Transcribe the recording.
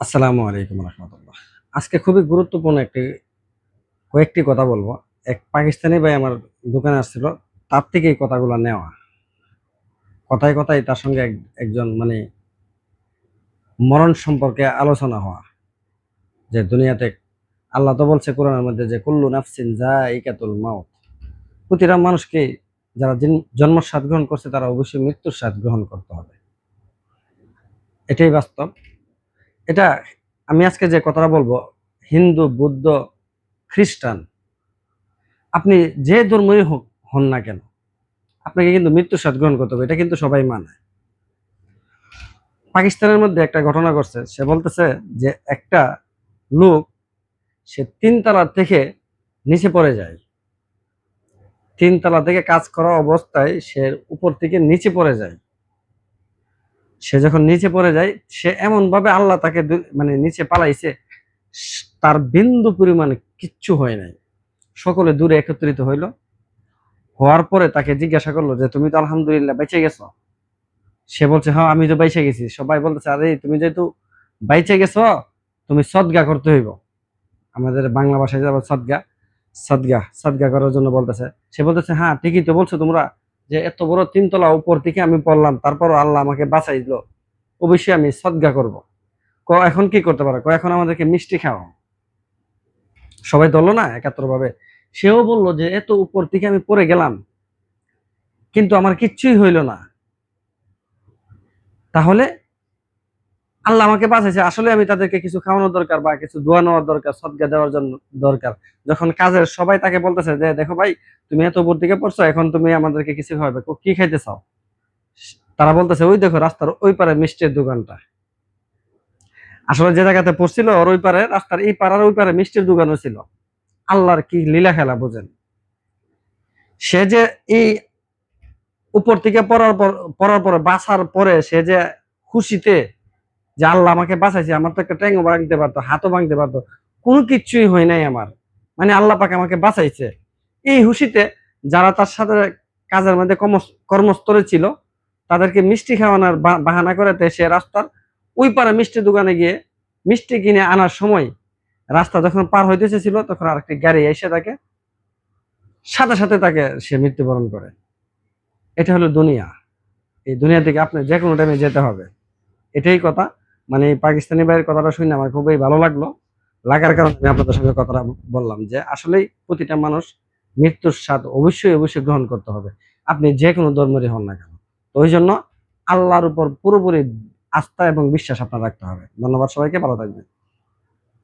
আসসালামু আলাইকুম রহমতুল্লাহ। আজকে খুবই গুরুত্বপূর্ণ কয়েকটি কথা বলবো। এক পাকিস্তানি ভাই আমার দোকানে আসছিল, তার থেকে এই কথাগুলো নেওয়া। কথায় কথায় তার সঙ্গে একজন মরণ সম্পর্কে আলোচনা হওয়া, যে দুনিয়াতে আল্লাহ তো বলছে কোরআনের মধ্যে যে কুল্লু নাফসিন যায়িকাতুল মাউত। প্রতিটা মানুষকে, যারা জন্মের স্বাদ গ্রহণ করছে তারা অবশ্যই মৃত্যুর স্বাদ গ্রহণ করতে হবে। এটাই বাস্তব। এটা আমি আজকে যে কথাটা বলবো, হিন্দু, বৌদ্ধ, খ্রিস্টান, আপনি যে ধর্মই হন না কেন, আপনাকে কিন্তু মৃত্যুর স্বাদ গ্রহণ করতে হবে, এটা কিন্তু সবাই মানে। পাকিস্তানের মধ্যে একটা ঘটনা ঘটছে, সে বলতেছে যে একটা লোক, সে 3 তলা থেকে নিচে পড়ে যায়। 3 তলা থেকে কাজ করা অবস্থায় সে উপর থেকে নিচে পড়ে যায়। সে যখন নিচে পড়ে যায়, সে এমন ভাবে আল্লাহ তাকে নিচে পালাইছে, তার বিন্দু পরিমাণে কিচ্ছু হয় নাই। সকলে দূরে একত্রিত হইলো। হওয়ার পরে তাকে জিজ্ঞাসা করলো যে তুমি তো আলহামদুলিল্লাহ বেঁচে গেছো। সে বলছে হ্যাঁ আমি তো বাইচে গেছি। সবাই বলতেছে আরে তুমি যেহেতু বাইচে গেছো, তুমি সদগা করতে হইব। আমাদের বাংলা ভাষায় যাবো সদগা, সদগা সদগা করার জন্য বলতেছে। সে বলতেছে হ্যাঁ ঠিকই তো বলছো তোমরা, যে এত বড় 3 তলা উপর থেকে আমি পড়লাম, তারপরও আল্লাহ আমাকে বাঁচাইলো, অবশ্যই আমি সদগা করব। এখন কি করতে পারো? এখন আমাদেরকে মিষ্টি খাওয়াও। সবাই ধরলো না একাত্তর ভাবে। সেও বলল যে এত উপর থেকে আমি পড়ে গেলাম, কিন্তু আমার কিচ্ছুই হইল না। তাহলে আল্লাহ আমাকে বাঁচাইছে, আসলে আমি তাদেরকে কিছু খাওয়ানোর দরকার বা কিছু দোয়া নেওয়ার দরকার, সদকা দেওয়ার জন্য দরকার। যখন কাজের সবাই তাকে বলতেছে যে দেখো ভাই, তুমি এত উপর দিকে পড়ছো, এখন তুমি আমাদেরকে কিছু খাওয়াবে, কি খাইতে চাও? তারা বলতেছে ওই দেখো রাস্তার ওই পারে মিষ্টির দোকানটা। আসলে যে জায়গাতে পড়ছিল ওর ওই পারে, রাস্তার এই পাড়ার ওই পারে মিষ্টির দোকানও ছিল। আল্লাহর কি লীলা খেলা বোঝেন। সে যে এই উপর থেকে পড়ার পরে বাঁচার পরে সে যে খুশিতে, যে আল্লাহ আমাকে বাঁচাইছে, আমার তো একটা ট্যাঙ্গও ভাঙতে পারতো, হাতও ভাঙতে পারতো, কোনো কিচ্ছুই হয় নাই আমার, আল্লাহ পাক আমাকে বাঁচাইছে। এই খুশিতে যারা তার সাথে কাজের মধ্যে কর্মস্থলে ছিল, তাদেরকে মিষ্টি খাওয়ানোর বাহানা করেতে সে রাস্তার ওই পারে মিষ্টি দোকানে গিয়ে মিষ্টি কিনে আনার সময়, রাস্তা যখন পার হইতেছে ছিল, তখন আরেকটি গাড়ি এসে তাকে সাথে সাথে সে মৃত্যুবরণ করে। এটা হলো দুনিয়া। এই দুনিয়া থেকে আপনি যে কোনো টাইমে যেতে হবে, এটাই কথা। এই পাকিস্তানি ভাইয়ের কথাটা শুনে আমার খুবই ভালো লাগলো। লাগার কারণে আমি আপনাদের সঙ্গে কথাটা বললাম, যে আসলেই প্রতিটা মানুষ মৃত্যুর স্বাদ অবশ্যই অবশ্যই গ্রহণ করতে হবে, আপনি যে কোনো ধর্মেরই হন না কেন। তো ওই জন্য আল্লাহর উপর পুরোপুরি আস্থা এবং বিশ্বাস আপনার রাখতে হবে। ধন্যবাদ সবাইকে, ভালো থাকবেন।